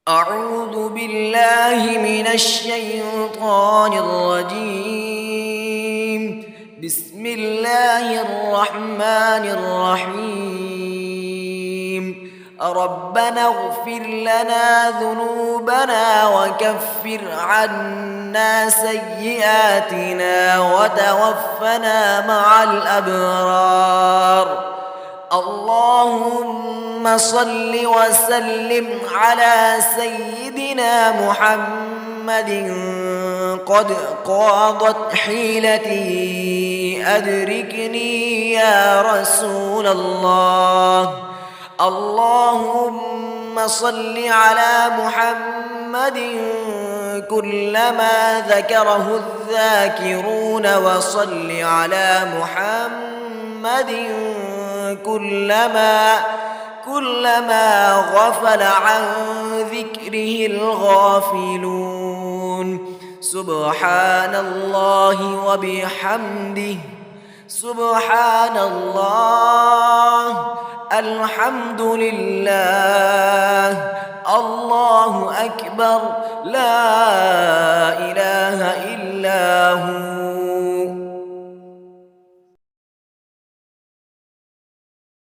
أعوذ بالله من الشيطان الرجيم. بسم الله الرحمن الرحيم. ربنا اغفر لنا ذنوبنا وكفر عنا سيئاتنا وتوفنا مع الأبرار. اللهم صل وسلم على سيدنا محمد. قد قاضت حيلتي أدركني يا رسول الله. اللهم صل على محمد كلما ذكره الذاكرون، وصل على محمد كلما غفل عن ذكره الغافلون. سبحان الله وبحمده، سبحان الله، الحمد لله، الله أكبر، لا إله